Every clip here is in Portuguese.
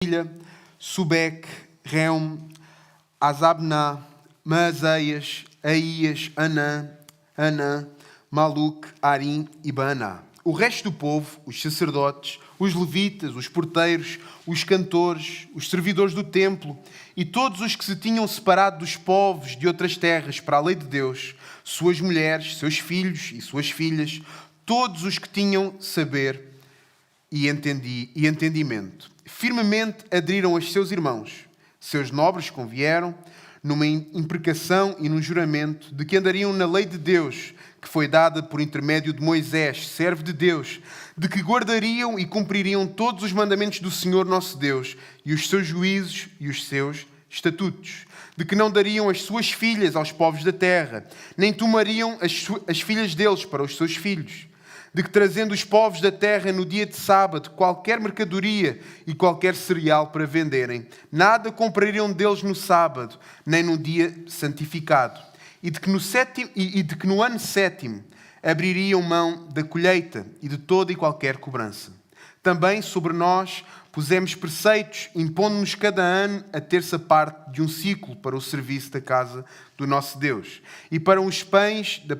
Ilha, Subec, Reum, Azabná, Maazéias, Aías, Anã, Maluque, Arim e Baaná. O resto do povo, os sacerdotes, os levitas, os porteiros, os cantores, os servidores do templo e todos os que se tinham separado dos povos de outras terras para a lei de Deus, suas mulheres, seus filhos e suas filhas, todos os que tinham saber e entendimento, firmemente aderiram aos seus irmãos. Seus nobres convieram numa imprecação e num juramento de que andariam na lei de Deus, que foi dada por intermédio de Moisés, servo de Deus, de que guardariam e cumpririam todos os mandamentos do Senhor nosso Deus, e os seus juízos e os seus estatutos, de que não dariam as suas filhas aos povos da terra, nem tomariam as filhas deles para os seus filhos, de que trazendo os povos da terra no dia de sábado qualquer mercadoria e qualquer cereal para venderem, nada comprariam deles no sábado, nem no dia santificado, e de que no ano sétimo abririam mão da colheita e de toda e qualquer cobrança. Também sobre nós pusemos preceitos, impondo-nos cada ano a terça parte de um ciclo para o serviço da casa do nosso Deus, e para os pães da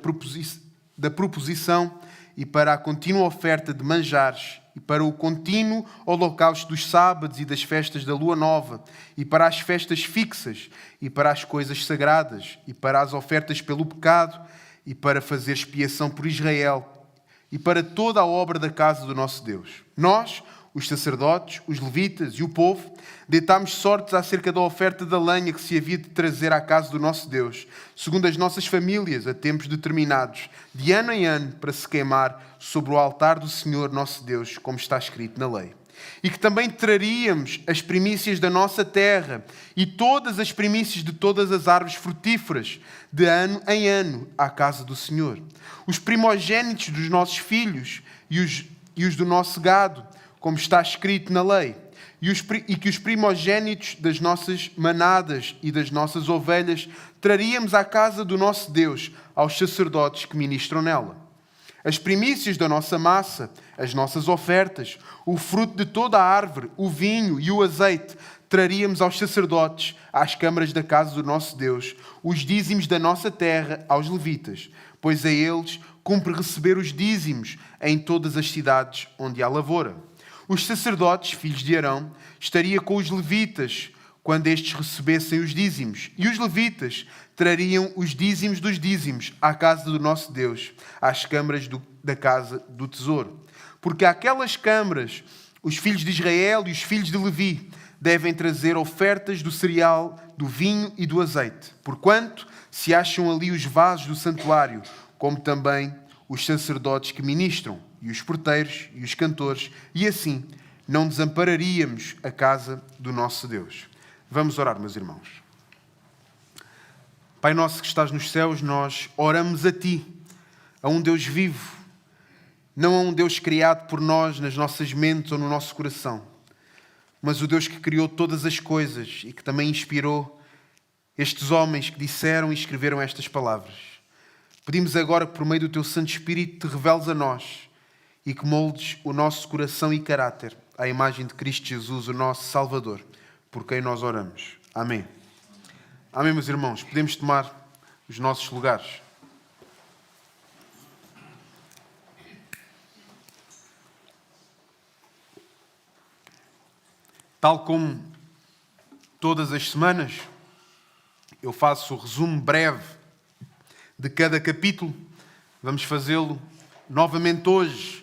proposição, e para a contínua oferta de manjares, e para o contínuo holocausto dos sábados e das festas da lua nova, e para as festas fixas, e para as coisas sagradas, e para as ofertas pelo pecado, e para fazer expiação por Israel, e para toda a obra da casa do nosso Deus. Nós, os sacerdotes, os levitas e o povo, deitámos sortes acerca da oferta da lenha que se havia de trazer à casa do nosso Deus, segundo as nossas famílias, a tempos determinados, de ano em ano, para se queimar sobre o altar do Senhor nosso Deus, como está escrito na lei. E que também traríamos as primícias da nossa terra e todas as primícias de todas as árvores frutíferas, de ano em ano, à casa do Senhor. Os primogênitos dos nossos filhos e os do nosso gado, como está escrito na lei, e que os primogênitos das nossas manadas e das nossas ovelhas traríamos à casa do nosso Deus, aos sacerdotes que ministram nela. As primícias da nossa massa, as nossas ofertas, o fruto de toda a árvore, o vinho e o azeite, traríamos aos sacerdotes, às câmaras da casa do nosso Deus, os dízimos da nossa terra aos levitas, pois a eles cumpre receber os dízimos em todas as cidades onde há lavoura. Os sacerdotes, filhos de Arão, estariam com os levitas quando estes recebessem os dízimos. E os levitas trariam os dízimos dos dízimos à casa do nosso Deus, às câmaras da casa do tesouro. Porque àquelas câmaras, os filhos de Israel e os filhos de Levi devem trazer ofertas do cereal, do vinho e do azeite, porquanto se acham ali os vasos do santuário, como também os sacerdotes que ministram, e os porteiros e os cantores, e assim não desampararíamos a casa do nosso Deus. Vamos orar, meus irmãos. Pai nosso que estás nos céus, nós oramos a Ti, a um Deus vivo, não a um Deus criado por nós nas nossas mentes ou no nosso coração, mas o Deus que criou todas as coisas e que também inspirou estes homens que disseram e escreveram estas palavras. Pedimos agora que por meio do Teu Santo Espírito te reveles a nós e que moldes o nosso coração e caráter à imagem de Cristo Jesus, o nosso Salvador, por quem nós oramos. Amém. Amém, meus irmãos. Podemos tomar os nossos lugares. Tal como todas as semanas, eu faço o resumo breve de cada capítulo. Vamos fazê-lo novamente hoje.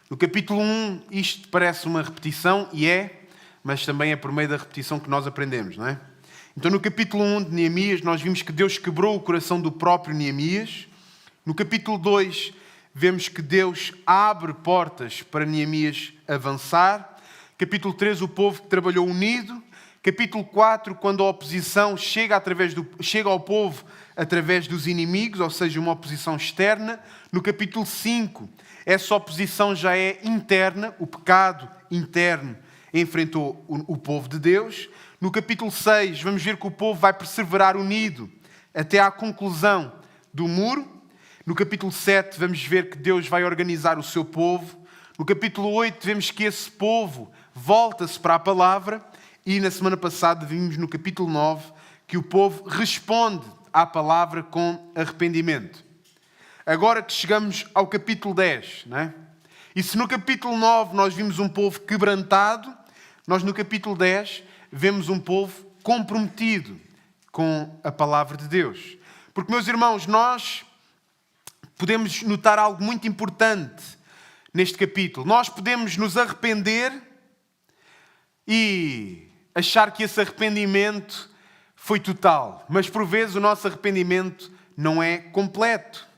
No capítulo 1, isto parece uma repetição, e é, mas também é por meio da repetição que nós aprendemos, não é? Então, no capítulo 1 de Neemias, nós vimos que Deus quebrou o coração do próprio Neemias. No capítulo 2, vemos que Deus abre portas para Neemias avançar. Capítulo 3, o povo que trabalhou unido. Capítulo 4, quando a oposição chega ao povo através dos inimigos, ou seja, uma oposição externa. No capítulo 5, essa oposição já é interna, o pecado interno enfrentou o povo de Deus. No capítulo 6, vamos ver que o povo vai perseverar unido até à conclusão do muro. No capítulo 7, vamos ver que Deus vai organizar o seu povo. No capítulo 8, vemos que esse povo volta-se para a palavra. e na semana passada vimos no capítulo 9 que o povo responde à palavra com arrependimento. Agora que chegamos ao capítulo 10, não é? E se no capítulo 9 nós vimos um povo quebrantado, nós no capítulo 10 vemos um povo comprometido com a palavra de Deus. Porque, meus irmãos, nós podemos notar algo muito importante neste capítulo. Nós podemos nos arrepender e achar que esse arrependimento foi total. Mas por vezes o nosso arrependimento não é completo.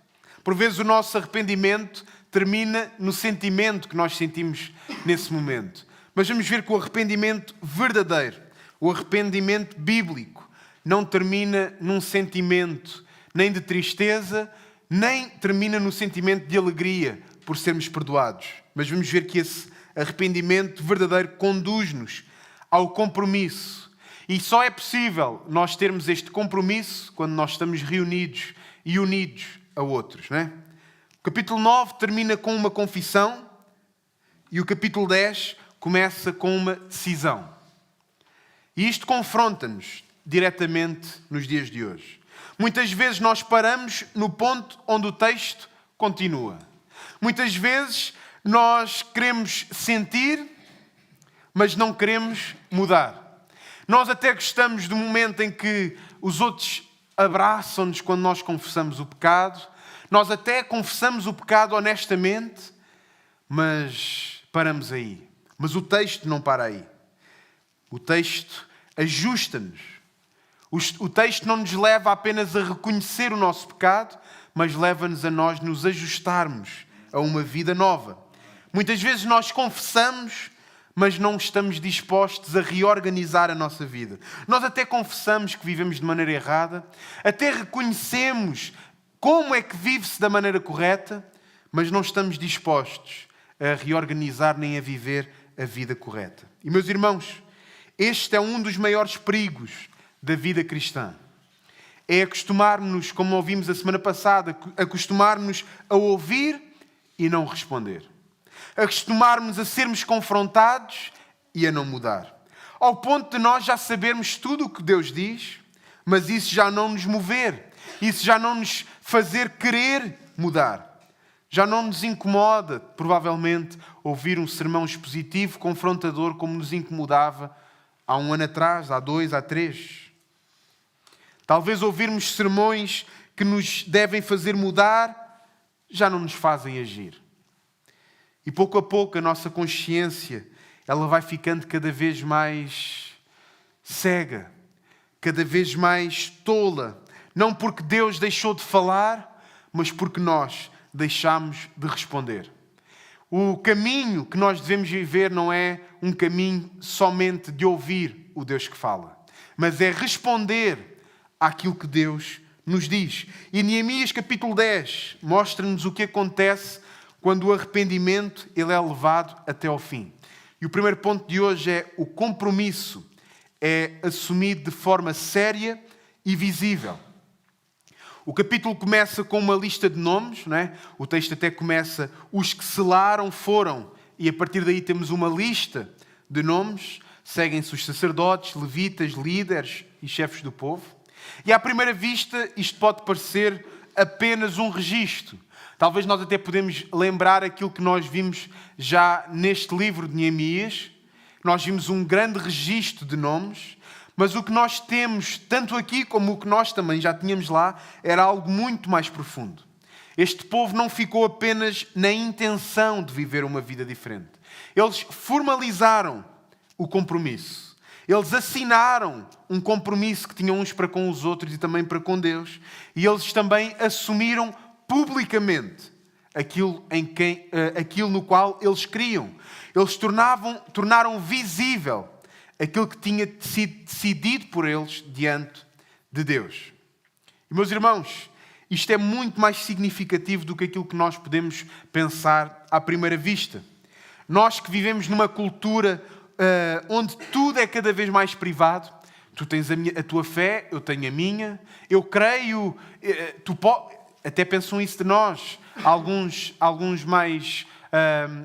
Por vezes o nosso arrependimento termina no sentimento que nós sentimos nesse momento. Mas vamos ver que o arrependimento verdadeiro, o arrependimento bíblico, não termina num sentimento nem de tristeza, nem termina no sentimento de alegria por sermos perdoados. Mas vamos ver que esse arrependimento verdadeiro conduz-nos ao compromisso. E só é possível nós termos este compromisso quando nós estamos reunidos e unidos a outros, não é? O capítulo 9 termina com uma confissão e o capítulo 10 começa com uma decisão. E isto confronta-nos diretamente nos dias de hoje. Muitas vezes nós paramos no ponto onde o texto continua. Muitas vezes nós queremos sentir, mas não queremos mudar. Nós até gostamos do momento em que os outros abraçam-nos quando nós confessamos o pecado. Nós até confessamos o pecado honestamente, mas paramos aí. Mas o texto não para aí. O texto ajusta-nos. O texto não nos leva apenas a reconhecer o nosso pecado, mas leva-nos a nós nos ajustarmos a uma vida nova. Muitas vezes nós confessamos, mas não estamos dispostos a reorganizar a nossa vida. Nós até confessamos que vivemos de maneira errada, até reconhecemos como é que vive-se da maneira correta, mas não estamos dispostos a reorganizar nem a viver a vida correta. E, meus irmãos, este é um dos maiores perigos da vida cristã. É acostumar-nos, como ouvimos a semana passada, acostumar-nos a ouvir e não responder. Acostumar-nos a sermos confrontados e a não mudar. Ao ponto de nós já sabermos tudo o que Deus diz, mas isso já não nos mover. Isso já não nos fazer querer mudar. Já não nos incomoda, provavelmente, ouvir um sermão expositivo, confrontador, como nos incomodava há 1 ano atrás, há 2, há 3. Talvez ouvirmos sermões que nos devem fazer mudar, já não nos fazem agir. E pouco a pouco a nossa consciência, ela vai ficando cada vez mais cega, cada vez mais tola. Não porque Deus deixou de falar, mas porque nós deixamos de responder. O caminho que nós devemos viver não é um caminho somente de ouvir o Deus que fala, mas é responder àquilo que Deus nos diz. E Neemias capítulo 10 mostra-nos o que acontece quando o arrependimento ele é levado até ao fim. E o primeiro ponto de hoje é o compromisso é assumido de forma séria e visível. O capítulo começa com uma lista de nomes, não é? O texto até começa, os que selaram foram, e a partir daí temos uma lista de nomes, seguem-se os sacerdotes, levitas, líderes e chefes do povo. E à primeira vista isto pode parecer apenas um registro. Talvez nós até podemos lembrar aquilo que nós vimos já neste livro de Neemias. Nós vimos um grande registro de nomes, mas o que nós temos, tanto aqui como o que nós também já tínhamos lá, era algo muito mais profundo. Este povo não ficou apenas na intenção de viver uma vida diferente. Eles formalizaram o compromisso. Eles assinaram um compromisso que tinham uns para com os outros e também para com Deus. E eles também assumiram publicamente aquilo no qual eles criam. Eles tornaram visível aquilo que tinha sido decidido por eles diante de Deus. E, meus irmãos, isto é muito mais significativo do que aquilo que nós podemos pensar à primeira vista. Nós que vivemos numa cultura onde tudo é cada vez mais privado, tu tens a tua fé, eu tenho a minha, eu creio, até pensam isso de nós, alguns mais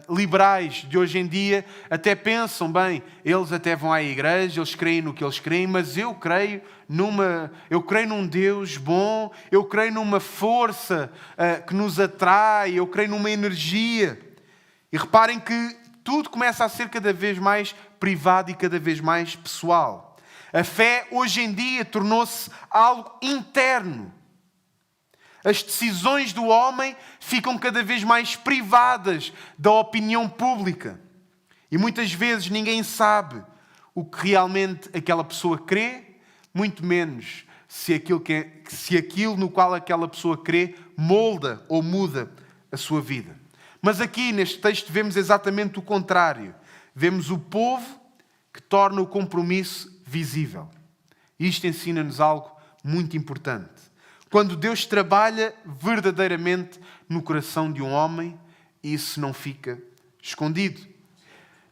liberais de hoje em dia até pensam, bem, eles até vão à igreja, eles creem no que eles creem, mas eu creio num Deus bom, eu creio numa força que nos atrai, eu creio numa energia. E reparem que tudo começa a ser cada vez mais privado e cada vez mais pessoal. A fé hoje em dia tornou-se algo interno. As decisões do homem ficam cada vez mais privadas da opinião pública. E muitas vezes ninguém sabe o que realmente aquela pessoa crê, muito menos se aquilo no qual aquela pessoa crê molda ou muda a sua vida. Mas aqui neste texto vemos exatamente o contrário. Vemos o povo que torna o compromisso visível. Isto ensina-nos algo muito importante. Quando Deus trabalha verdadeiramente no coração de um homem, isso não fica escondido.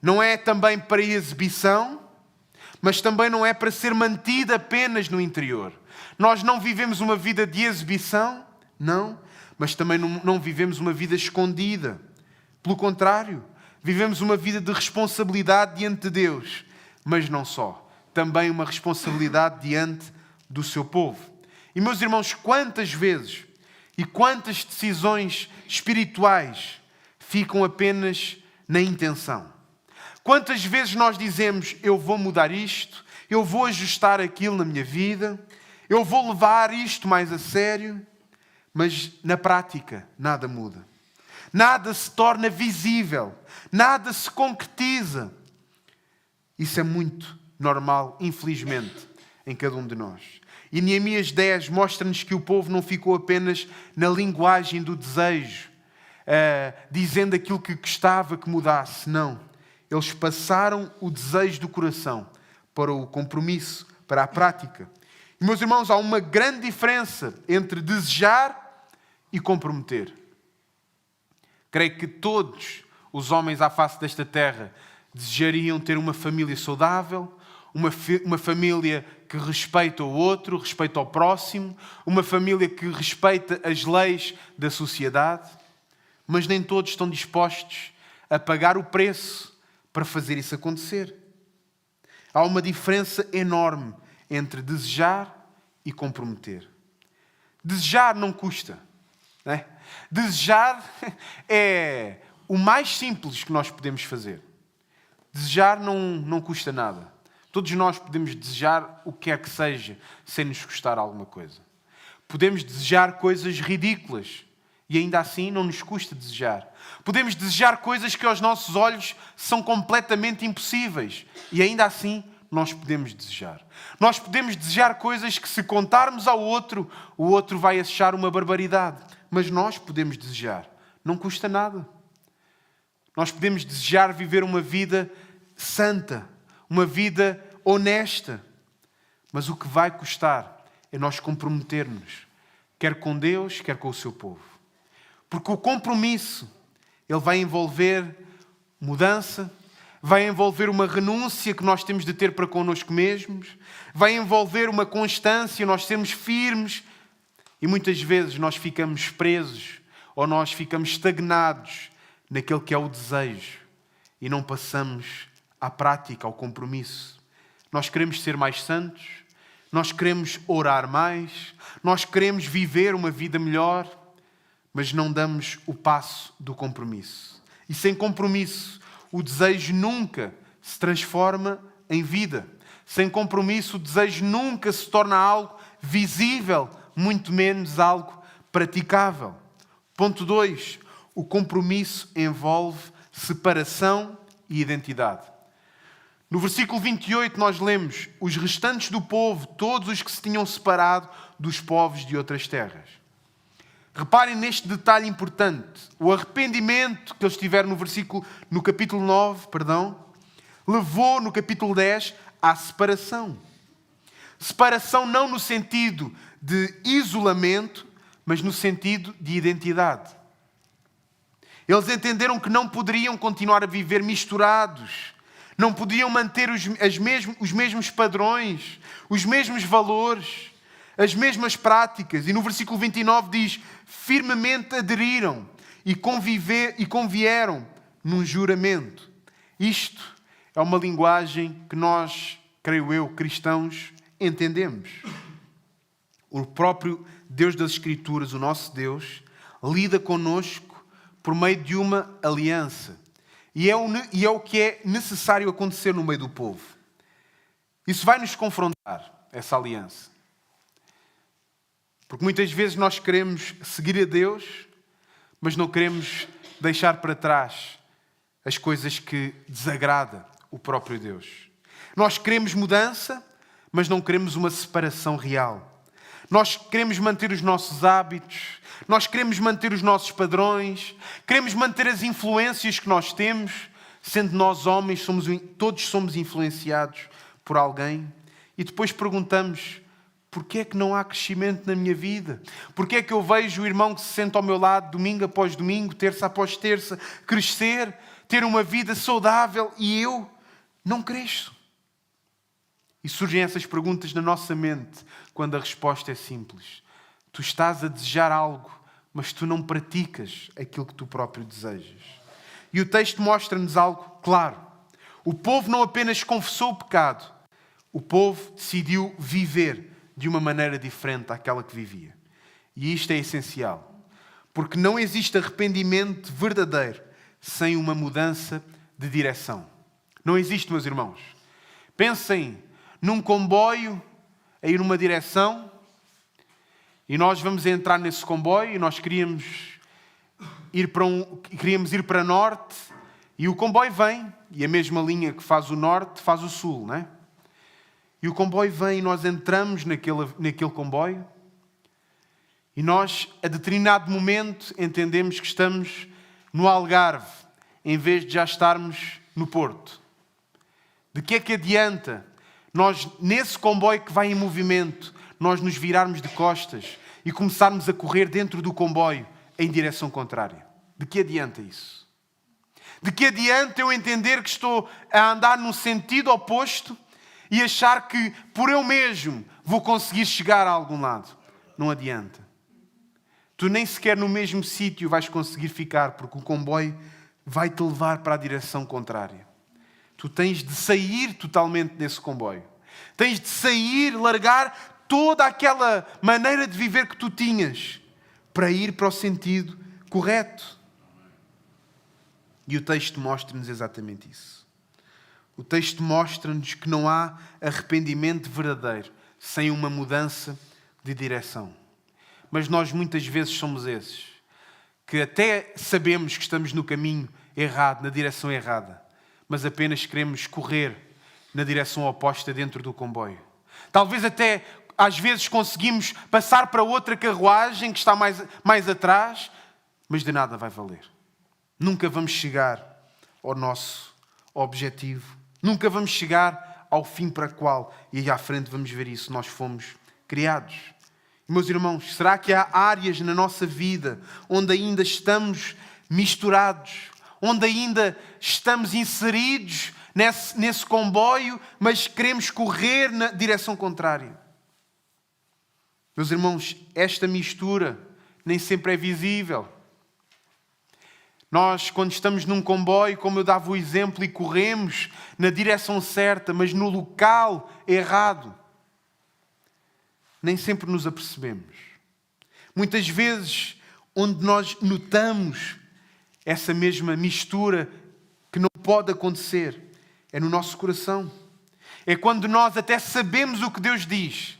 Não é também para exibição, mas também não é para ser mantido apenas no interior. Nós não vivemos uma vida de exibição, não, mas também não vivemos uma vida escondida. Pelo contrário, vivemos uma vida de responsabilidade diante de Deus, mas não só, também uma responsabilidade diante do seu povo. E, meus irmãos, quantas vezes e quantas decisões espirituais ficam apenas na intenção? Quantas vezes nós dizemos, eu vou mudar isto, eu vou ajustar aquilo na minha vida, eu vou levar isto mais a sério, mas na prática nada muda. Nada se torna visível, nada se concretiza. Isso é muito normal, infelizmente, em cada um de nós. E Neemias 10 mostra-nos que o povo não ficou apenas na linguagem do desejo, dizendo aquilo que gostava que mudasse. Não. Eles passaram o desejo do coração para o compromisso, para a prática. E, meus irmãos, há uma grande diferença entre desejar e comprometer. Creio que todos os homens à face desta terra desejariam ter uma família saudável, uma família que respeita o outro, respeita o próximo, uma família que respeita as leis da sociedade, mas nem todos estão dispostos a pagar o preço para fazer isso acontecer. Há uma diferença enorme entre desejar e comprometer. Desejar não custa, não é? Desejar é o mais simples que nós podemos fazer. Desejar não custa nada. Todos nós podemos desejar o que quer que seja, sem nos custar alguma coisa. Podemos desejar coisas ridículas e ainda assim não nos custa desejar. Podemos desejar coisas que aos nossos olhos são completamente impossíveis e ainda assim nós podemos desejar. Nós podemos desejar coisas que, se contarmos ao outro, o outro vai achar uma barbaridade. Mas nós podemos desejar. Não custa nada. Nós podemos desejar viver uma vida santa, uma vida honesta. Mas o que vai custar é nós comprometermos, quer com Deus, quer com o seu povo. Porque o compromisso, ele vai envolver mudança, vai envolver uma renúncia que nós temos de ter para connosco mesmos, vai envolver uma constância, nós sermos firmes, e muitas vezes nós ficamos presos ou nós ficamos estagnados naquele que é o desejo e não passamos à prática, ao compromisso. Nós queremos ser mais santos, nós queremos orar mais, nós queremos viver uma vida melhor, mas não damos o passo do compromisso. E sem compromisso, o desejo nunca se transforma em vida. Sem compromisso, o desejo nunca se torna algo visível, muito menos algo praticável. Ponto 2. O compromisso envolve separação e identidade. No versículo 28 nós lemos: os restantes do povo, todos os que se tinham separado dos povos de outras terras. Reparem neste detalhe importante. O arrependimento que eles tiveram no capítulo 9, levou no capítulo 10 à separação. Separação não no sentido de isolamento, mas no sentido de identidade. Eles entenderam que não poderiam continuar a viver misturados, não podiam manter os mesmos padrões, os mesmos valores, as mesmas práticas. E no versículo 29 diz: firmemente aderiram e convieram num juramento. Isto é uma linguagem que nós, creio eu, cristãos, entendemos. O próprio Deus das Escrituras, o nosso Deus, lida connosco por meio de uma aliança. E é o que é necessário acontecer no meio do povo. Isso vai nos confrontar, essa aliança. Porque muitas vezes nós queremos seguir a Deus, mas não queremos deixar para trás as coisas que desagradam o próprio Deus. Nós queremos mudança, mas não queremos uma separação real. Nós queremos manter os nossos hábitos, nós queremos manter os nossos padrões, queremos manter as influências que nós temos, sendo nós homens, todos somos influenciados por alguém. E depois perguntamos, porquê é que não há crescimento na minha vida? Porquê é que eu vejo o irmão que se senta ao meu lado, domingo após domingo, terça após terça, crescer, ter uma vida saudável e eu não cresço? E surgem essas perguntas na nossa mente quando a resposta é simples. Tu estás a desejar algo, mas tu não praticas aquilo que tu próprio desejas. E o texto mostra-nos algo claro. O povo não apenas confessou o pecado, o povo decidiu viver de uma maneira diferente daquela que vivia. E isto é essencial, porque não existe arrependimento verdadeiro sem uma mudança de direção. Não existe, meus irmãos. Pensem num comboio a ir numa direção e nós vamos entrar nesse comboio e nós queríamos ir para norte e o comboio vem e a mesma linha que faz o norte faz o sul, não é? E o comboio vem e nós entramos naquele comboio e nós, a determinado momento, entendemos que estamos no Algarve, em vez de já estarmos no Porto. De que é que adianta nós, nesse comboio que vai em movimento, nós nos virarmos de costas e começarmos a correr dentro do comboio em direção contrária? De que adianta isso? De que adianta eu entender que estou a andar num sentido oposto e achar que por eu mesmo vou conseguir chegar a algum lado? Não adianta. Tu nem sequer no mesmo sítio vais conseguir ficar, porque o comboio vai-te levar para a direção contrária. Tu tens de sair totalmente desse comboio. Tens de sair, largar toda aquela maneira de viver que tu tinhas para ir para o sentido correto. E o texto mostra-nos exatamente isso. O texto mostra-nos que não há arrependimento verdadeiro sem uma mudança de direção. Mas nós muitas vezes somos esses, que até sabemos que estamos no caminho errado, na direção errada, mas apenas queremos correr na direção oposta dentro do comboio. Talvez até, às vezes, conseguimos passar para outra carruagem que está mais atrás, mas de nada vai valer. Nunca vamos chegar ao nosso objetivo. Nunca vamos chegar ao fim para o qual, e aí à frente vamos ver isso, nós fomos criados. Meus irmãos, será que há áreas na nossa vida onde ainda estamos misturados, onde ainda estamos inseridos nesse comboio, mas queremos correr na direção contrária? Meus irmãos, esta mistura nem sempre é visível. Nós, quando estamos num comboio, como eu dava o exemplo, e corremos na direção certa, mas no local errado, nem sempre nos apercebemos. Muitas vezes, onde nós notamos essa mesma mistura que não pode acontecer, é no nosso coração. É quando nós até sabemos o que Deus diz,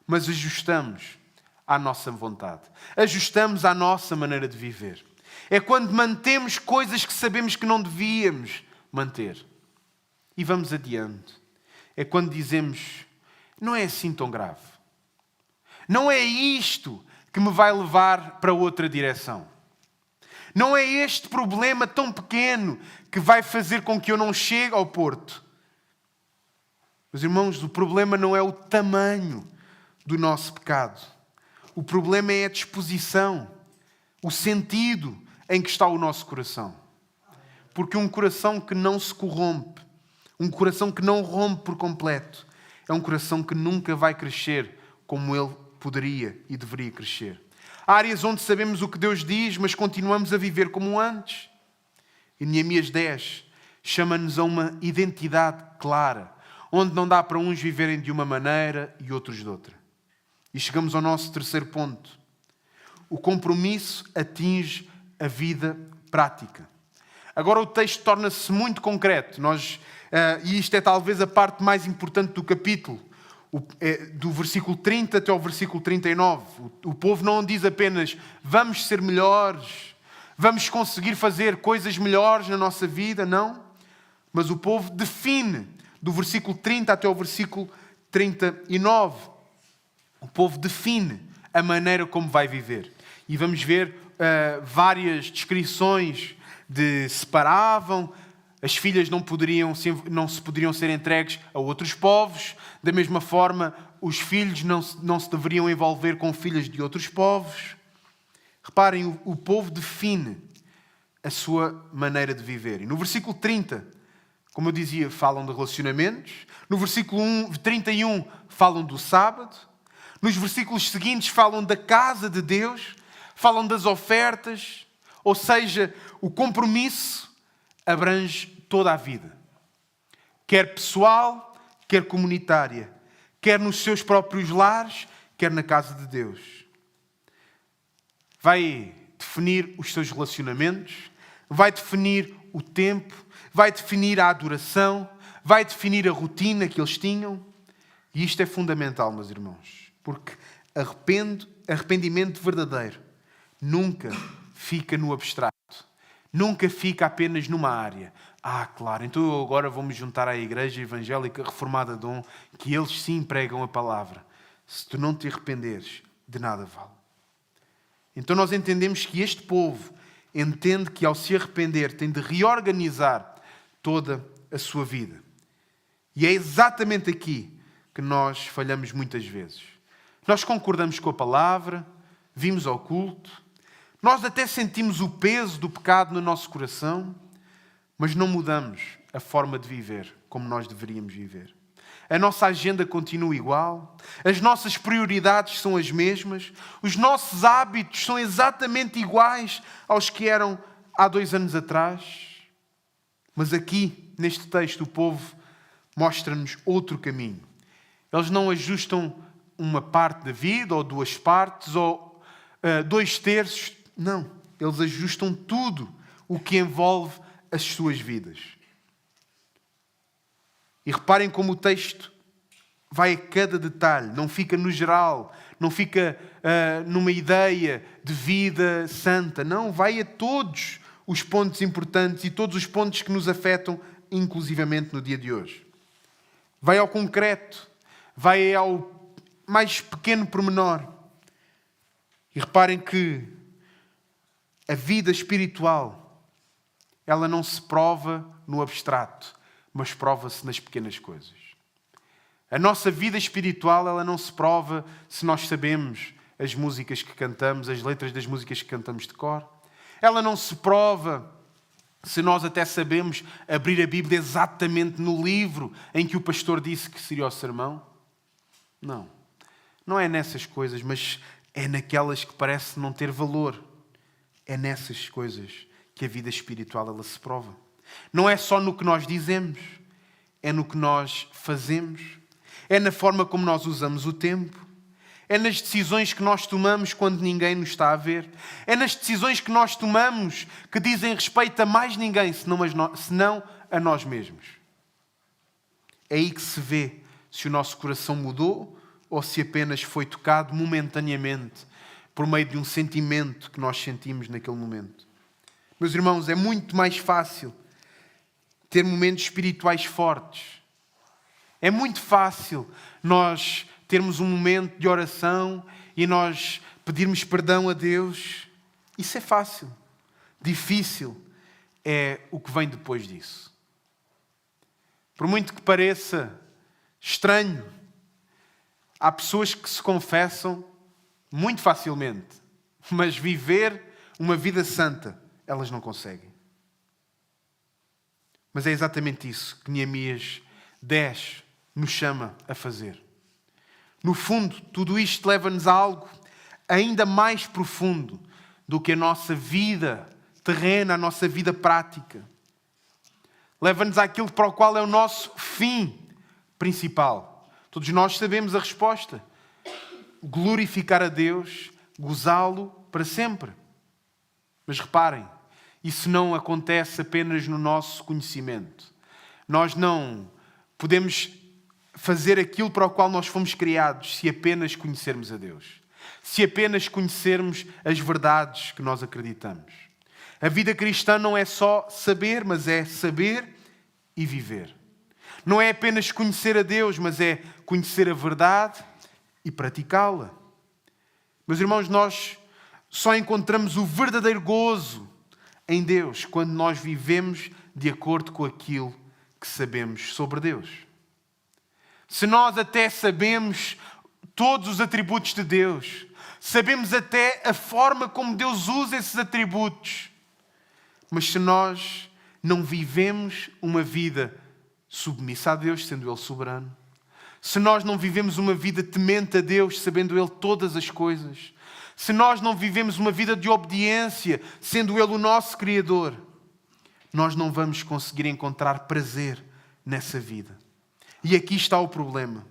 mas ajustamos à nossa vontade. Ajustamos à nossa maneira de viver. É quando mantemos coisas que sabemos que não devíamos manter. E vamos adiante. É quando dizemos, não é assim tão grave. Não é isto que me vai levar para outra direção. Não é este problema tão pequeno que vai fazer com que eu não chegue ao Porto. Meus irmãos, o problema não é o tamanho do nosso pecado. O problema é a disposição, o sentido em que está o nosso coração. Porque um coração que não se corrompe, um coração que não rompe por completo, é um coração que nunca vai crescer como ele poderia e deveria crescer. Há áreas onde sabemos o que Deus diz, mas continuamos a viver como antes. E Neemias 10 chama-nos a uma identidade clara, onde não dá para uns viverem de uma maneira e outros de outra. E chegamos ao nosso terceiro ponto. O compromisso atinge a vida prática. Agora o texto torna-se muito concreto. E isto é talvez a parte mais importante do capítulo. Do versículo 30 até ao versículo 39. O povo não diz apenas vamos ser melhores, vamos conseguir fazer coisas melhores na nossa vida, não. Mas o povo define, do versículo 30 até ao versículo 39. O povo define a maneira como vai viver. E vamos ver várias descrições de separavam, as filhas não se poderiam ser entregues a outros povos. Da mesma forma, os filhos não se deveriam envolver com filhas de outros povos. Reparem, o povo define a sua maneira de viver. E no versículo 30, como eu dizia, falam de relacionamentos. No versículo 31, falam do sábado. Nos versículos seguintes, falam da casa de Deus. Falam das ofertas. Ou seja, o compromisso abrange toda a vida. Quer pessoal, quer comunitária. Quer nos seus próprios lares, quer na casa de Deus. Vai definir os seus relacionamentos, vai definir o tempo, vai definir a adoração, vai definir a rotina que eles tinham. E isto é fundamental, meus irmãos, porque arrependimento verdadeiro nunca fica no abstrato, nunca fica apenas numa área. Claro, então eu agora vou-me juntar à Igreja Evangélica Reformada Dom, que eles sim pregam a palavra. Se tu não te arrependeres, de nada vale. Então nós entendemos que este povo entende que ao se arrepender tem de reorganizar toda a sua vida. E é exatamente aqui que nós falhamos muitas vezes. Nós concordamos com a palavra, vimos ao culto, nós até sentimos o peso do pecado no nosso coração, mas não mudamos a forma de viver como nós deveríamos viver. A nossa agenda continua igual, as nossas prioridades são as mesmas, os nossos hábitos são exatamente iguais aos que eram há 2 anos atrás. Mas aqui, neste texto, o povo mostra-nos outro caminho. Eles não ajustam uma parte da vida, ou 2 partes, ou 2/3. Não, eles ajustam tudo o que envolve as suas vidas. E reparem como o texto vai a cada detalhe, não fica no geral, não fica numa ideia de vida santa, não, vai a todos os pontos importantes e todos os pontos que nos afetam, inclusivamente no dia de hoje. Vai ao concreto, vai ao mais pequeno pormenor. E reparem que a vida espiritual, ela não se prova no abstrato, mas prova-se nas pequenas coisas. A nossa vida espiritual, ela não se prova se nós sabemos as músicas que cantamos, as letras das músicas que cantamos de cor. Ela não se prova se nós até sabemos abrir a Bíblia exatamente no livro em que o pastor disse que seria o sermão. Não. Não é nessas coisas, mas é naquelas que parece não ter valor. É nessas coisas que a vida espiritual ela se prova. Não é só no que nós dizemos, é no que nós fazemos, é na forma como nós usamos o tempo, é nas decisões que nós tomamos quando ninguém nos está a ver, é nas decisões que nós tomamos que dizem respeito a mais ninguém, senão a nós mesmos. É aí que se vê se o nosso coração mudou ou se apenas foi tocado momentaneamente por meio de um sentimento que nós sentimos naquele momento. Meus irmãos, é muito mais fácil ter momentos espirituais fortes. É muito fácil nós termos um momento de oração e nós pedirmos perdão a Deus. Isso é fácil. Difícil é o que vem depois disso. Por muito que pareça estranho, há pessoas que se confessam muito facilmente, mas viver uma vida santa, elas não conseguem. Mas é exatamente isso que Neemias 10 nos chama a fazer. No fundo, tudo isto leva-nos a algo ainda mais profundo do que a nossa vida terrena, a nossa vida prática. Leva-nos àquilo para o qual é o nosso fim principal. Todos nós sabemos a resposta. Glorificar a Deus, gozá-lo para sempre. Mas reparem, isso não acontece apenas no nosso conhecimento. Nós não podemos fazer aquilo para o qual nós fomos criados se apenas conhecermos a Deus. Se apenas conhecermos as verdades que nós acreditamos. A vida cristã não é só saber, mas é saber e viver. Não é apenas conhecer a Deus, mas é conhecer a verdade e praticá-la. Meus irmãos, nós só encontramos o verdadeiro gozo em Deus quando nós vivemos de acordo com aquilo que sabemos sobre Deus. Se nós até sabemos todos os atributos de Deus, sabemos até a forma como Deus usa esses atributos, mas se nós não vivemos uma vida submissa a Deus, sendo Ele soberano, se nós não vivemos uma vida temente a Deus, sabendo Ele todas as coisas, se nós não vivemos uma vida de obediência, sendo Ele o nosso Criador, nós não vamos conseguir encontrar prazer nessa vida. E aqui está o problema.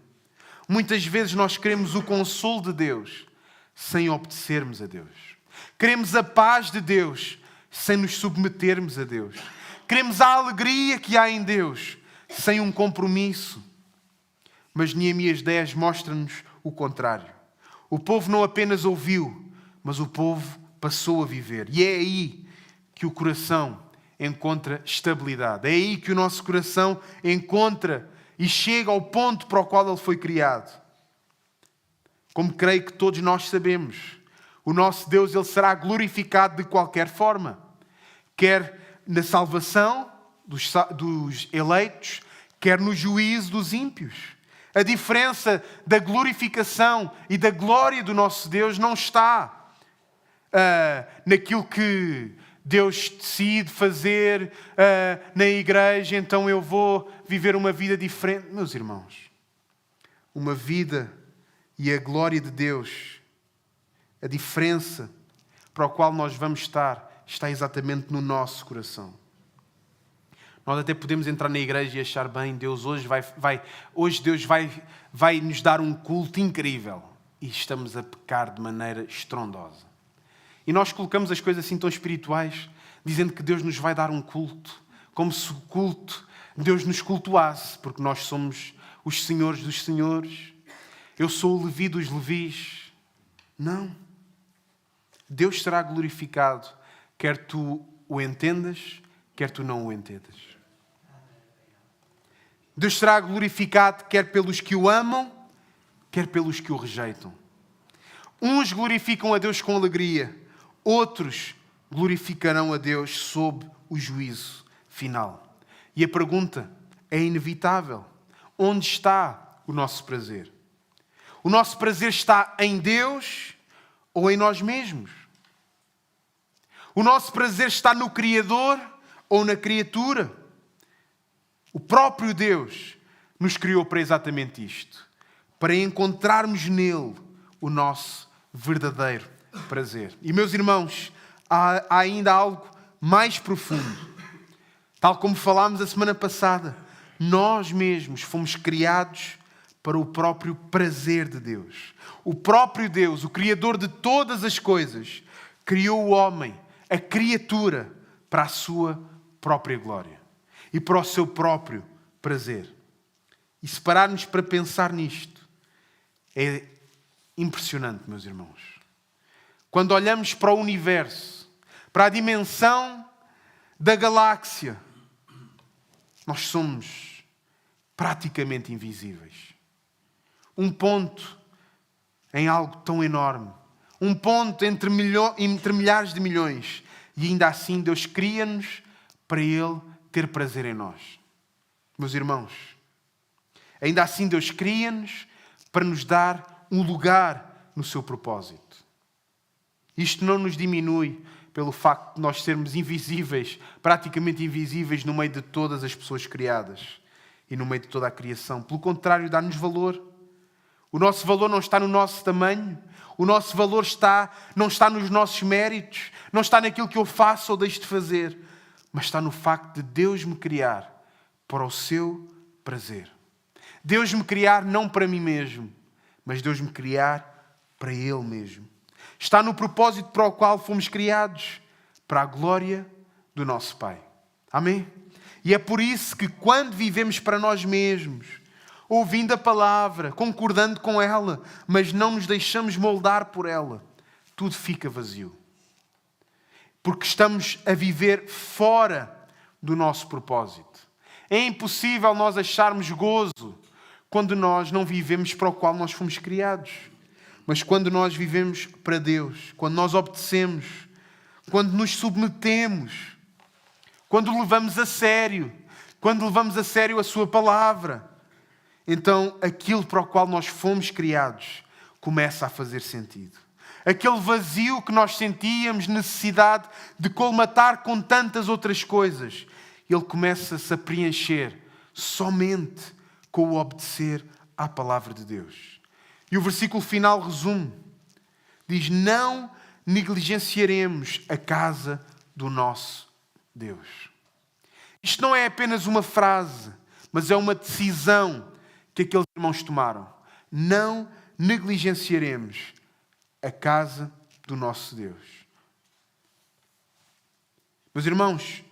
Muitas vezes nós queremos o consolo de Deus sem obedecermos a Deus. Queremos a paz de Deus sem nos submetermos a Deus. Queremos a alegria que há em Deus sem um compromisso. Mas Neemias 10 mostra-nos o contrário. O povo não apenas ouviu, mas o povo passou a viver. E é aí que o coração encontra estabilidade. É aí que o nosso coração encontra e chega ao ponto para o qual ele foi criado. Como creio que todos nós sabemos, o nosso Deus ele será glorificado de qualquer forma. Quer na salvação dos eleitos, quer no juízo dos ímpios. A diferença da glorificação e da glória do nosso Deus não está naquilo que Deus decide fazer na igreja, então eu vou viver uma vida diferente. Meus irmãos, uma vida e a glória de Deus, a diferença para a qual nós vamos estar, está exatamente no nosso coração. Nós até podemos entrar na igreja e achar bem, Deus hoje Deus vai nos dar um culto incrível. E estamos a pecar de maneira estrondosa. E nós colocamos as coisas assim tão espirituais, dizendo que Deus nos vai dar um culto, como se o culto, Deus nos cultuasse, porque nós somos os senhores dos senhores. Eu sou o Levi dos Levis. Não. Deus será glorificado, quer tu o entendas, quer tu não o entendas. Deus será glorificado quer pelos que o amam, quer pelos que o rejeitam. Uns glorificam a Deus com alegria, outros glorificarão a Deus sob o juízo final. E a pergunta é inevitável. Onde está o nosso prazer? O nosso prazer está em Deus ou em nós mesmos? O nosso prazer está no Criador ou na criatura? O próprio Deus nos criou para exatamente isto. Para encontrarmos nele o nosso verdadeiro prazer. E meus irmãos, há ainda algo mais profundo. Tal como falámos a semana passada, nós mesmos fomos criados para o próprio prazer de Deus. O próprio Deus, o Criador de todas as coisas, criou o homem, a criatura, para a sua própria glória e para o seu próprio prazer. E se pararmos para pensar nisto, é impressionante, meus irmãos. Quando olhamos para o universo, para a dimensão da galáxia, nós somos praticamente invisíveis. Um ponto em algo tão enorme. Um ponto entre milhares de milhões. E ainda assim Deus cria-nos para Ele ter prazer em nós. Meus irmãos, ainda assim Deus cria-nos para nos dar um lugar no seu propósito. Isto não nos diminui pelo facto de nós sermos invisíveis, praticamente invisíveis no meio de todas as pessoas criadas e no meio de toda a criação. Pelo contrário, dá-nos valor. O nosso valor não está no nosso tamanho. O nosso valor não está nos nossos méritos. Não está naquilo que eu faço ou deixo de fazer. Mas está no facto de Deus me criar para o seu prazer. Deus me criar não para mim mesmo, mas Deus me criar para Ele mesmo. Está no propósito para o qual fomos criados, para a glória do nosso Pai. Amém? E é por isso que quando vivemos para nós mesmos, ouvindo a palavra, concordando com ela, mas não nos deixamos moldar por ela, tudo fica vazio. Porque estamos a viver fora do nosso propósito. É impossível nós acharmos gozo quando nós não vivemos para o qual nós fomos criados. Mas quando nós vivemos para Deus, quando nós obedecemos, quando nos submetemos, quando levamos a sério a sua palavra, então aquilo para o qual nós fomos criados começa a fazer sentido. Aquele vazio que nós sentíamos necessidade de colmatar com tantas outras coisas, ele começa-se a preencher somente com o obedecer à palavra de Deus. E o versículo final resume. Diz, não negligenciaremos a casa do nosso Deus. Isto não é apenas uma frase, mas é uma decisão que aqueles irmãos tomaram. Não negligenciaremos a casa do nosso Deus. Meus irmãos,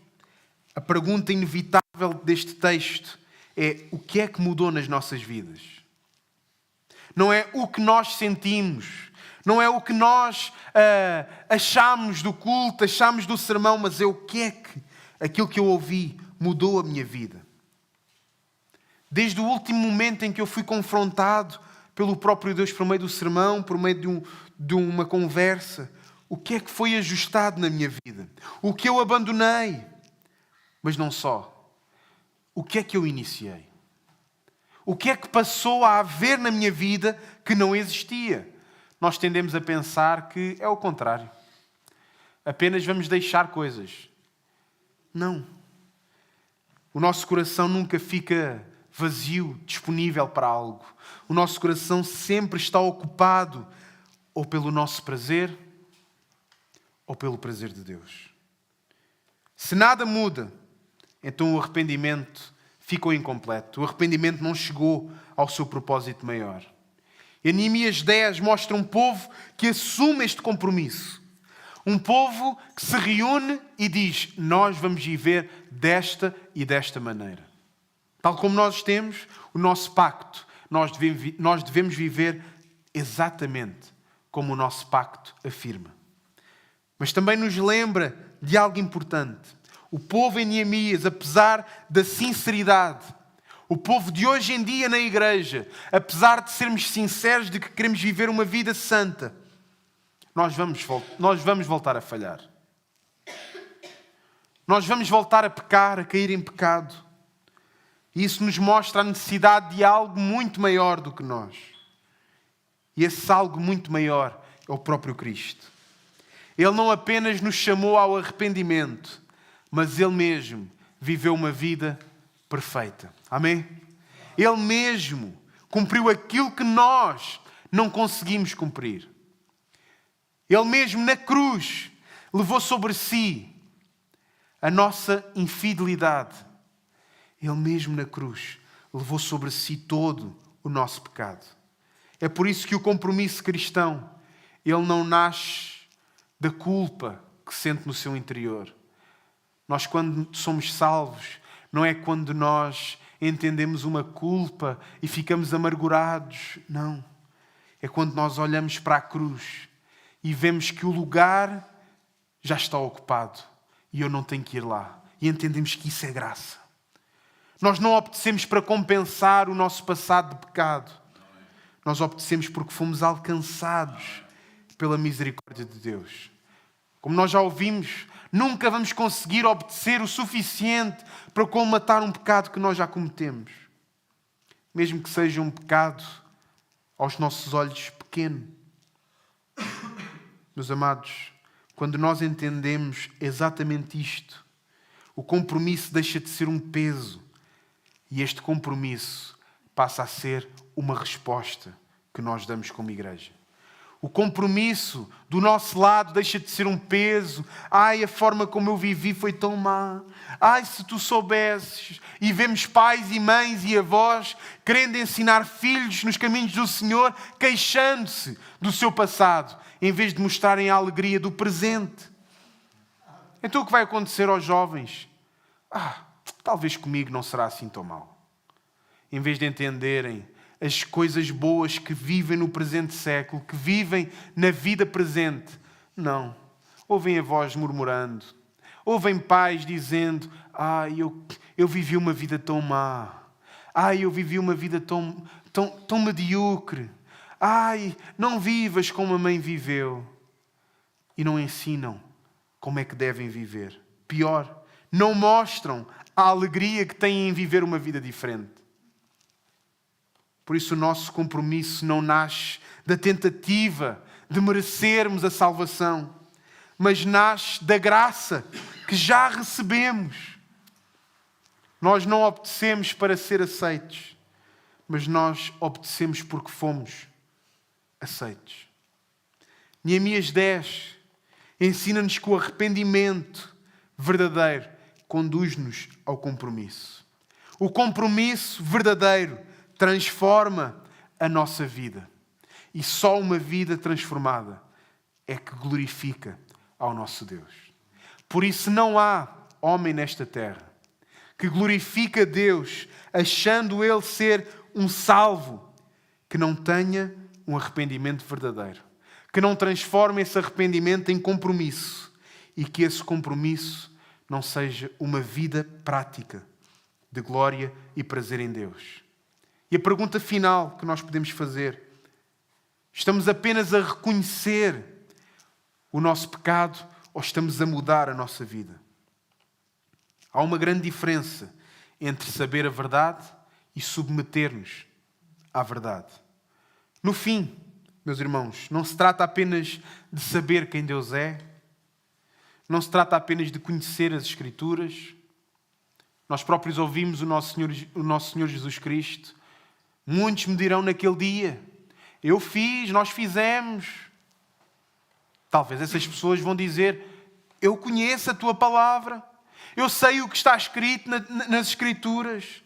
a pergunta inevitável deste texto é o que é que mudou nas nossas vidas? Não é o que nós sentimos, não é o que nós achamos do culto, achamos do sermão, mas é o que é que aquilo que eu ouvi mudou a minha vida. Desde o último momento em que eu fui confrontado pelo próprio Deus por meio do sermão, por meio de uma conversa, o que é que foi ajustado na minha vida? O que eu abandonei? Mas não só. O que é que eu iniciei? O que é que passou a haver na minha vida que não existia? Nós tendemos a pensar que é o contrário. Apenas vamos deixar coisas. Não. O nosso coração nunca fica vazio, disponível para algo. O nosso coração sempre está ocupado ou pelo nosso prazer ou pelo prazer de Deus. Se nada muda, então o arrependimento ficou incompleto. O arrependimento não chegou ao seu propósito maior. E Neemias 10 mostra um povo que assume este compromisso. Um povo que se reúne e diz, nós vamos viver desta e desta maneira. Tal como nós temos o nosso pacto, nós devemos viver exatamente como o nosso pacto afirma. Mas também nos lembra de algo importante. O povo em Neemias, apesar da sinceridade, o povo de hoje em dia na igreja, apesar de sermos sinceros de que queremos viver uma vida santa, nós vamos voltar a falhar. Nós vamos voltar a pecar, a cair em pecado. E isso nos mostra a necessidade de algo muito maior do que nós. E esse algo muito maior é o próprio Cristo. Ele não apenas nos chamou ao arrependimento, mas Ele mesmo viveu uma vida perfeita. Amém? Ele mesmo cumpriu aquilo que nós não conseguimos cumprir. Ele mesmo na cruz levou sobre si a nossa infidelidade. Ele mesmo na cruz levou sobre si todo o nosso pecado. É por isso que o compromisso cristão, ele não nasce da culpa que sente no seu interior. Nós, quando somos salvos, não é quando nós entendemos uma culpa e ficamos amargurados. Não. É quando nós olhamos para a cruz e vemos que o lugar já está ocupado e eu não tenho que ir lá. E entendemos que isso é graça. Nós não obedecemos para compensar o nosso passado de pecado. Nós obedecemos porque fomos alcançados pela misericórdia de Deus. Como nós já ouvimos, nunca vamos conseguir obedecer o suficiente para colmatar um pecado que nós já cometemos. Mesmo que seja um pecado aos nossos olhos pequeno. Meus amados, quando nós entendemos exatamente isto, o compromisso deixa de ser um peso e este compromisso passa a ser uma resposta que nós damos como igreja. O compromisso do nosso lado deixa de ser um peso. Ai, a forma como eu vivi foi tão má. Ai, se tu soubesses. E vemos pais e mães e avós querendo ensinar filhos nos caminhos do Senhor, queixando-se do seu passado, em vez de mostrarem a alegria do presente. Então o que vai acontecer aos jovens? Talvez comigo não será assim tão mal. Em vez de entenderem as coisas boas que vivem no presente século, que vivem na vida presente. Não. Ouvem avós murmurando. Ouvem pais dizendo: eu vivi uma vida tão má. Eu vivi uma vida tão medíocre. Não vivas como a mãe viveu. E não ensinam como é que devem viver. Pior, não mostram a alegria que têm em viver uma vida diferente. Por isso o nosso compromisso não nasce da tentativa de merecermos a salvação, mas nasce da graça que já recebemos. Nós não obedecemos para ser aceitos, mas nós obedecemos porque fomos aceitos. Neemias 10 ensina-nos que o arrependimento verdadeiro conduz-nos ao compromisso. O compromisso verdadeiro transforma a nossa vida. E só uma vida transformada é que glorifica ao nosso Deus. Por isso não há homem nesta terra que glorifique a Deus achando Ele ser um salvo que não tenha um arrependimento verdadeiro. Que não transforme esse arrependimento em compromisso. E que esse compromisso não seja uma vida prática de glória e prazer em Deus. E a pergunta final que nós podemos fazer: estamos apenas a reconhecer o nosso pecado ou estamos a mudar a nossa vida? Há uma grande diferença entre saber a verdade e submeter-nos à verdade. No fim, meus irmãos, não se trata apenas de saber quem Deus é, não se trata apenas de conhecer as Escrituras. Nós próprios ouvimos o nosso Senhor Jesus Cristo. Muitos me dirão naquele dia: eu fiz, nós fizemos. Talvez essas pessoas vão dizer: eu conheço a tua palavra, eu sei o que está escrito nas Escrituras.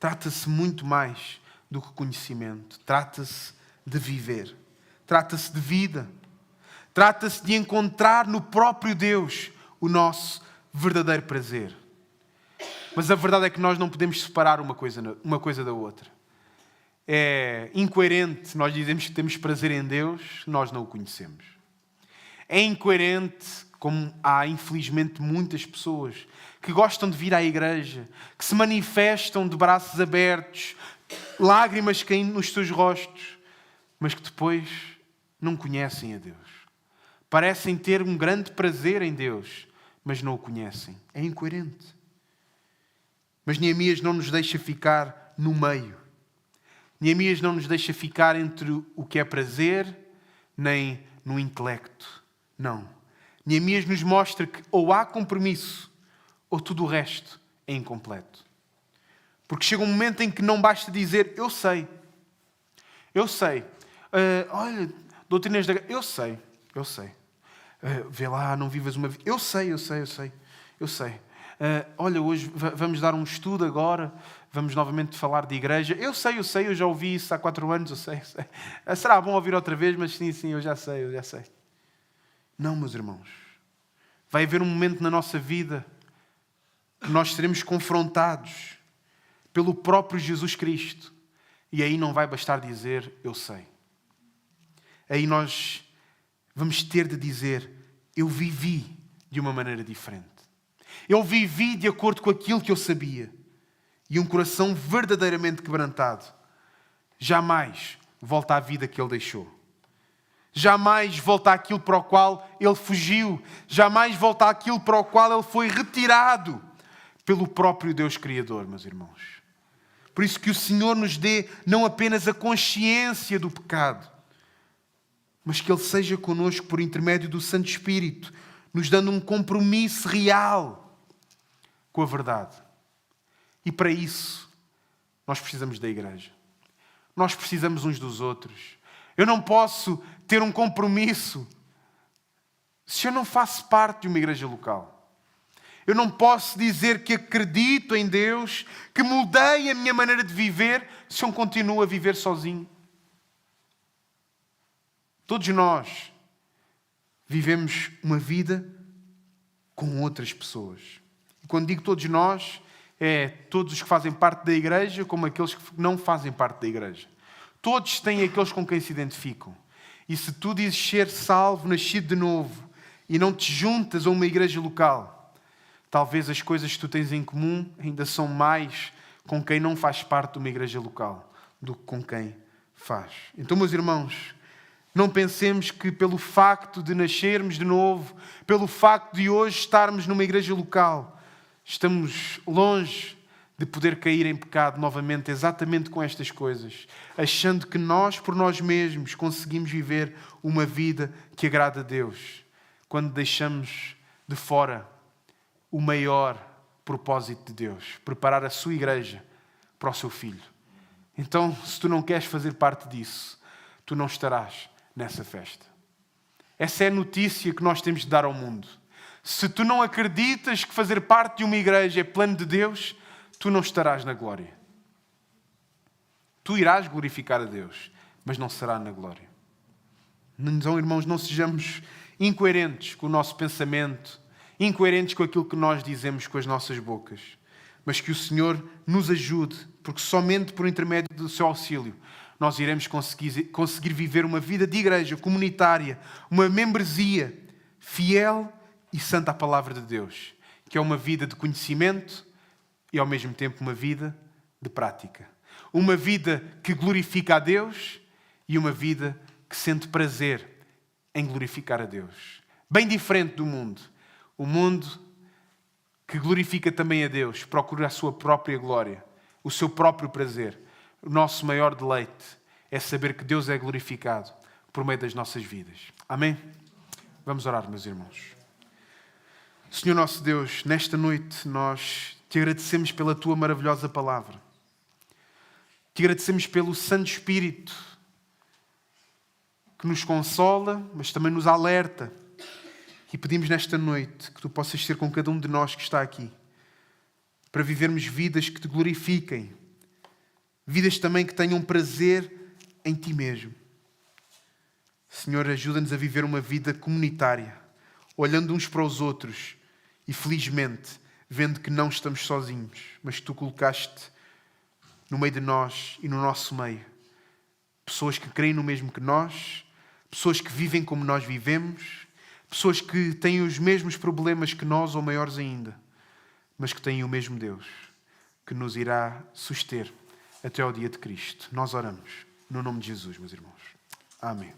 Trata-se muito mais do que conhecimento. Trata-se de viver. Trata-se de vida. Trata-se de encontrar no próprio Deus o nosso verdadeiro prazer. Mas a verdade é que nós não podemos separar uma coisa da outra. É incoerente nós dizemos que temos prazer em Deus, nós não o conhecemos. É incoerente, como há infelizmente muitas pessoas que gostam de vir à igreja, que se manifestam de braços abertos, lágrimas caindo nos seus rostos, mas que depois não conhecem a Deus. Parecem ter um grande prazer em Deus, mas não o conhecem. É incoerente. Mas Neemias não nos deixa ficar no meio. Neemias não nos deixa ficar entre o que é prazer, nem no intelecto. Não. Neemias nos mostra que ou há compromisso, ou tudo o resto é incompleto. Porque chega um momento em que não basta dizer: eu sei. Eu sei. Olha, doutrinas da... Eu sei. Vê lá, não vivas uma vida... Eu sei. Olha, hoje vamos dar um estudo agora, vamos novamente falar de igreja. Eu sei, eu já ouvi isso há 4 anos, eu sei. Será bom ouvir outra vez, mas sim, eu já sei. Não, meus irmãos. Vai haver um momento na nossa vida que nós seremos confrontados pelo próprio Jesus Cristo. E aí não vai bastar dizer: eu sei. Aí nós vamos ter de dizer: eu vivi de uma maneira diferente. Eu vivi de acordo com aquilo que eu sabia. E um coração verdadeiramente quebrantado jamais volta à vida que ele deixou. Jamais volta àquilo para o qual ele fugiu. Jamais volta àquilo para o qual ele foi retirado pelo próprio Deus Criador, meus irmãos. Por isso que o Senhor nos dê não apenas a consciência do pecado, mas que Ele seja connosco por intermédio do Santo Espírito, nos dando um compromisso real com a verdade. E para isso, nós precisamos da igreja. Nós precisamos uns dos outros. Eu não posso ter um compromisso se eu não faço parte de uma igreja local. Eu não posso dizer que acredito em Deus, que mudei a minha maneira de viver, se eu continuo a viver sozinho. Todos nós vivemos uma vida com outras pessoas. E quando digo todos nós, é todos os que fazem parte da igreja, como aqueles que não fazem parte da igreja. Todos têm aqueles com quem se identificam. E se tu dizes ser salvo, nascido de novo, e não te juntas a uma igreja local, talvez as coisas que tu tens em comum ainda são mais com quem não faz parte de uma igreja local do que com quem faz. Então, meus irmãos, não pensemos que pelo facto de nascermos de novo, pelo facto de hoje estarmos numa igreja local, estamos longe de poder cair em pecado novamente, exatamente com estas coisas, achando que nós, por nós mesmos, conseguimos viver uma vida que agrada a Deus, quando deixamos de fora o maior propósito de Deus, preparar a sua igreja para o seu filho. Então, se tu não queres fazer parte disso, tu não estarás nessa festa. Essa é a notícia que nós temos de dar ao mundo. Se tu não acreditas que fazer parte de uma igreja é plano de Deus, tu não estarás na glória. Tu irás glorificar a Deus, mas não será na glória. Então, irmãos, não sejamos incoerentes com o nosso pensamento, incoerentes com aquilo que nós dizemos com as nossas bocas, mas que o Senhor nos ajude, porque somente por intermédio do seu auxílio nós iremos conseguir viver uma vida de igreja comunitária, uma membresia fiel e santa à palavra de Deus, que é uma vida de conhecimento e ao mesmo tempo uma vida de prática. Uma vida que glorifica a Deus e uma vida que sente prazer em glorificar a Deus. Bem diferente do mundo. O mundo que glorifica também a Deus, procura a sua própria glória, o seu próprio prazer. O nosso maior deleite é saber que Deus é glorificado por meio das nossas vidas. Amém? Vamos orar, meus irmãos. Senhor nosso Deus, nesta noite nós te agradecemos pela tua maravilhosa palavra. Te agradecemos pelo Santo Espírito que nos consola, mas também nos alerta. E pedimos nesta noite que tu possas ser com cada um de nós que está aqui, para vivermos vidas que te glorifiquem, vidas também que tenham prazer em ti mesmo. Senhor, ajuda-nos a viver uma vida comunitária, olhando uns para os outros e, felizmente, vendo que não estamos sozinhos, mas que tu colocaste no meio de nós e no nosso meio pessoas que creem no mesmo que nós, pessoas que vivem como nós vivemos, pessoas que têm os mesmos problemas que nós ou maiores ainda, mas que têm o mesmo Deus que nos irá suster até ao dia de Cristo. Nós oramos no nome de Jesus, meus irmãos. Amém.